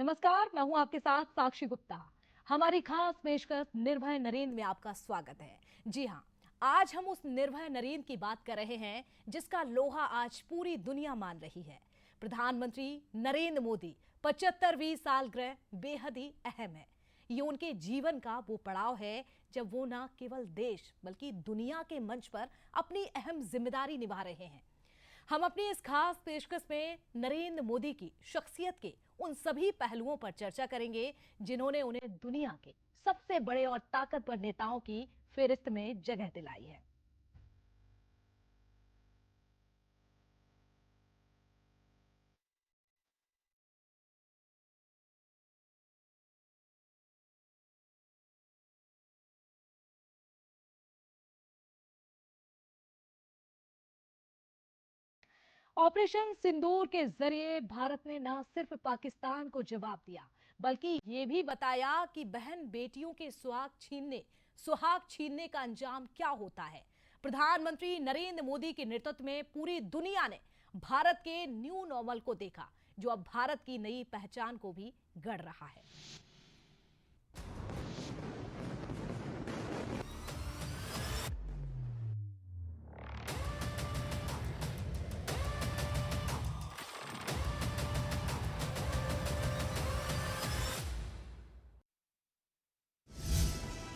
नमस्कार, मैं हूं आपके साथ साक्षी गुप्ता। हमारी खास पेशकश निर्भय नरेंद्र में आपका स्वागत है। जी हां, आज हम उस निर्भय नरेंद्र की बात कर रहे हैं जिसका लोहा आज पूरी दुनिया मान रही है। प्रधानमंत्री नरेंद्र मोदी 75वीं सालगिरह बेहद ही अहम है। ये उनके जीवन का वो पड़ाव है जब वो न केवल देश बल्कि दुनिया के मंच पर अपनी अहम जिम्मेदारी निभा रहे हैं। हम अपनी इस खास पेशकश में नरेंद्र मोदी की शख्सियत के उन सभी पहलुओं पर चर्चा करेंगे जिन्होंने उन्हें दुनिया के सबसे बड़े और ताकतवर नेताओं की फेहरिस्त में जगह दिलाई है। ऑपरेशन सिंदूर के जरिए भारत ने न सिर्फ पाकिस्तान को जवाब दिया बल्कि ये भी बताया कि बहन बेटियों के सुहाग छीनने का अंजाम क्या होता है। प्रधानमंत्री नरेंद्र मोदी के नेतृत्व में पूरी दुनिया ने भारत के न्यू नॉर्मल को देखा जो अब भारत की नई पहचान को भी गढ़ रहा है।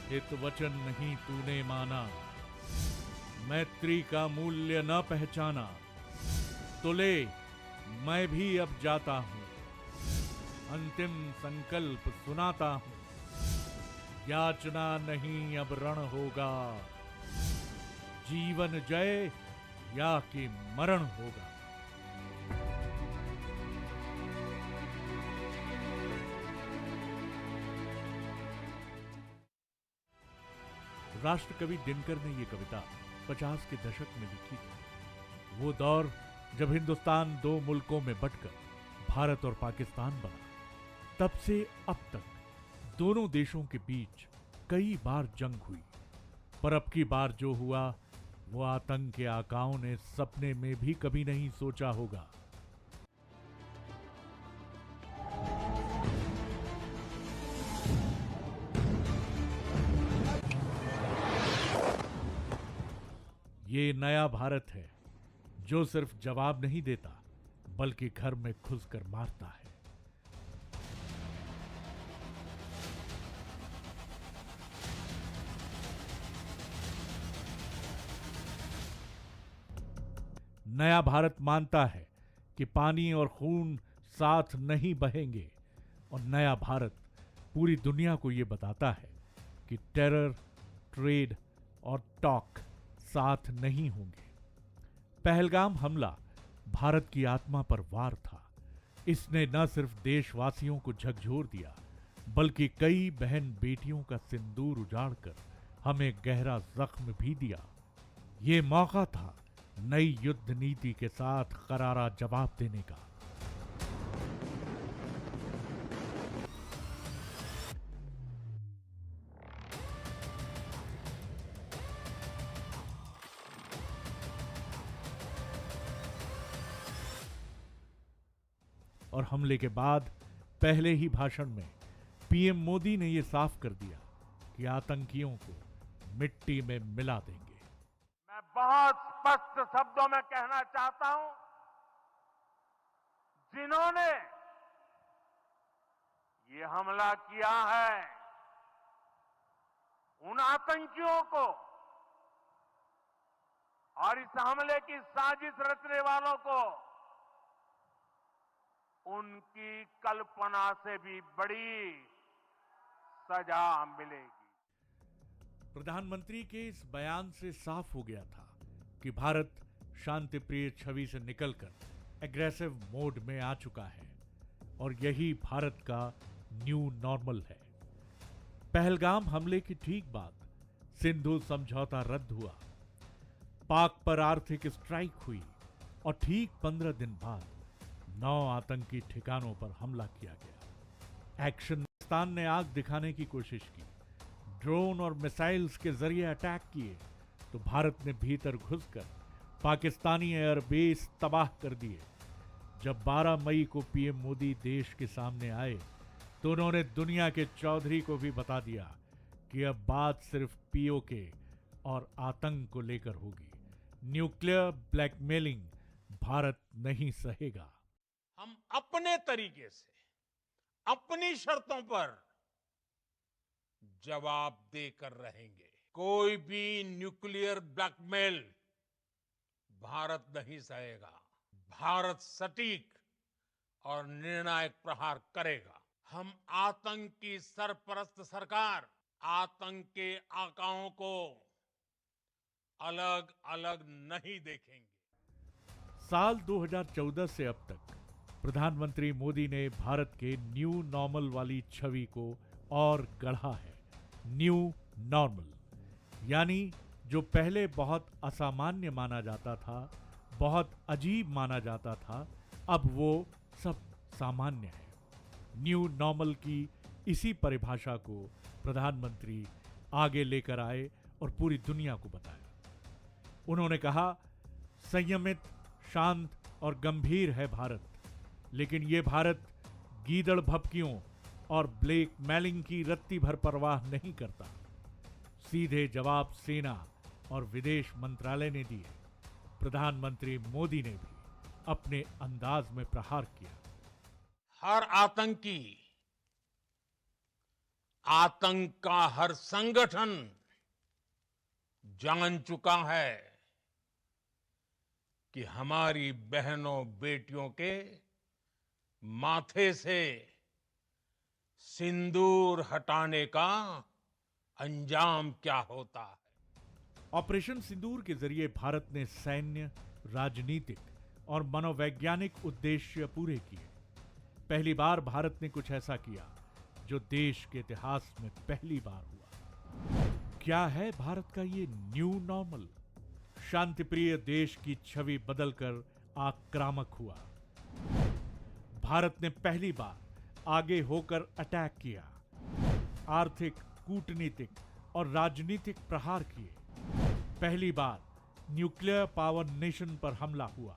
हित वचन नहीं तूने माना, मैत्री का मूल्य न पहचाना, तो ले मैं भी अब जाता हूं, अंतिम संकल्प सुनाता हूं, याचना नहीं अब रण होगा, जीवन जय या कि मरण होगा। राष्ट्रकवि दिनकर ने यह कविता 50 के दशक में लिखी थी। वो दौर जब हिंदुस्तान दो मुल्कों में बंटकर भारत और पाकिस्तान बना। तब से अब तक दोनों देशों के बीच कई बार जंग हुई, पर अब की बार जो हुआ वो आतंक के आकाओं ने सपने में भी कभी नहीं सोचा होगा। ये नया भारत है जो सिर्फ जवाब नहीं देता बल्कि घर में घुसकर मारता है। नया भारत मानता है कि पानी और खून साथ नहीं बहेंगे, और नया भारत पूरी दुनिया को यह बताता है कि टेरर, ट्रेड और टॉक साथ नहीं होंगे। पहलगाम हमला भारत की आत्मा पर वार था। इसने न सिर्फ देशवासियों को झकझोर दिया बल्कि कई बहन बेटियों का सिंदूर उजाड़कर हमें गहरा जख्म भी दिया। ये मौका था नई युद्ध नीति के साथ करारा जवाब देने का। और हमले के बाद पहले ही भाषण में पीएम मोदी ने यह साफ कर दिया कि आतंकियों को मिट्टी में मिला देंगे। मैं बहुत स्पष्ट शब्दों में कहना चाहता हूं, जिन्होंने ये हमला किया है उन आतंकियों को और इस हमले की साजिश रचने वालों को उनकी कल्पना से भी बड़ी सजा मिलेगी। प्रधानमंत्री के इस बयान से साफ हो गया था कि भारत शांतिप्रिय छवि से निकलकर एग्रेसिव मोड में आ चुका है, और यही भारत का न्यू नॉर्मल है। पहलगाम हमले की ठीक बाद सिंधु समझौता रद्द हुआ, पाक पर आर्थिक स्ट्राइक हुई, और ठीक 15 दिन बाद 9 आतंकी ठिकानों पर हमला किया गया। एक्शन पाकिस्तान ने आग दिखाने की कोशिश की, ड्रोन और मिसाइल्स के जरिए अटैक किए, तो भारत ने भीतर घुसकर पाकिस्तानी एयरबेस तबाह कर दिए। जब 12 मई को पीएम मोदी देश के सामने आए तो उन्होंने दुनिया के चौधरी को भी बता दिया कि अब बात सिर्फ पीओके और आतंक को लेकर होगी। न्यूक्लियर ब्लैकमेलिंग भारत नहीं सहेगा। हम अपने तरीके से अपनी शर्तों पर जवाब देकर रहेंगे। कोई भी न्यूक्लियर ब्लैकमेल भारत नहीं सहेगा। भारत सटीक और निर्णायक प्रहार करेगा। हम आतंक की सरपरस्त सरकार, आतंक के आकाओं को अलग अलग नहीं देखेंगे। साल 2014 से अब तक प्रधानमंत्री मोदी ने भारत के न्यू नॉर्मल वाली छवि को और गढ़ा है। न्यू नॉर्मल यानी जो पहले बहुत असामान्य माना जाता था, बहुत अजीब माना जाता था, अब वो सब सामान्य है। न्यू नॉर्मल की इसी परिभाषा को प्रधानमंत्री आगे लेकर आए और पूरी दुनिया को बताया। उन्होंने कहा, संयमित, शांत और गंभीर है भारत, लेकिन ये भारत गीदड़ भभकियों और ब्लैकमेलिंग की रत्ती भर परवाह नहीं करता। सीधे जवाब सेना और विदेश मंत्रालय ने दिए। प्रधानमंत्री मोदी ने भी अपने अंदाज में प्रहार किया। हर आतंकी, आतंक का हर संगठन जान चुका है कि हमारी बहनों बेटियों के माथे से सिंदूर हटाने का अंजाम क्या होता है। ऑपरेशन सिंदूर के जरिए भारत ने सैन्य, राजनीतिक और मनोवैज्ञानिक उद्देश्य पूरे किए। पहली बार भारत ने कुछ ऐसा किया जो देश के इतिहास में पहली बार हुआ। क्या है भारत का ये न्यू नॉर्मल? शांतिप्रिय देश की छवि बदलकर आक्रामक हुआ। भारत ने पहली बार आगे होकर अटैक किया, आर्थिक, कूटनीतिक और राजनीतिक प्रहार किए। पहली बार न्यूक्लियर पावर नेशन पर हमला हुआ।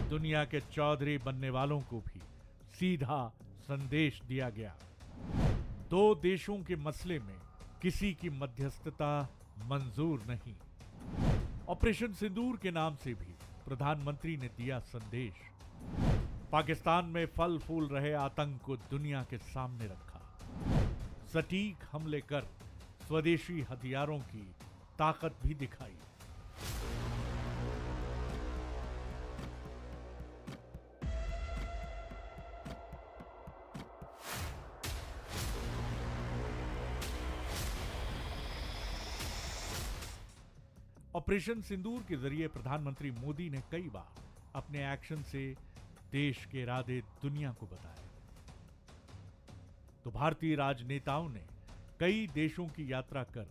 दुनिया के चौधरी बनने वालों को भी सीधा संदेश दिया गया। दो देशों के मसले में किसी की मध्यस्थता मंजूर नहीं। ऑपरेशन सिंदूर के नाम से भी प्रधानमंत्री ने दिया संदेश। पाकिस्तान में फल फूल रहे आतंक को दुनिया के सामने रखा। सटीक हमले कर स्वदेशी हथियारों की ताकत भी दिखाई। ऑपरेशन सिंदूर के जरिए प्रधानमंत्री मोदी ने कई बार अपने एक्शन से देश के इरादे दुनिया को बताए। तो भारतीय राजनेताओं ने कई देशों की यात्रा कर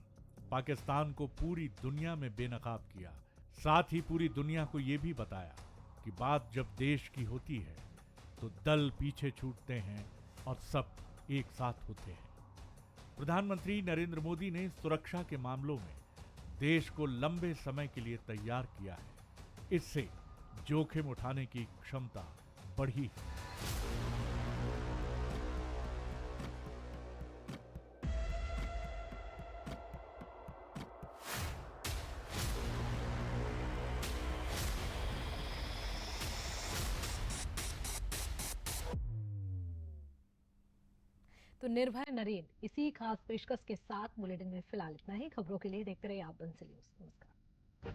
पाकिस्तान को पूरी दुनिया में बेनकाब किया। साथ ही पूरी दुनिया को यह भी बताया कि बात जब देश की होती है तो दल पीछे छूटते हैं और सब एक साथ होते हैं। प्रधानमंत्री नरेंद्र मोदी ने सुरक्षा के मामलों में देश को लंबे समय के लिए तैयार किया है। इससे जोखिम उठाने की क्षमता बढ़ी है। तो निर्भय नरेन इसी खास पेशकश के साथ बुलेटिन में फिलहाल इतना ही। खबरों के लिए देखते रहिए आप बंसल न्यूज़। नमस्कार।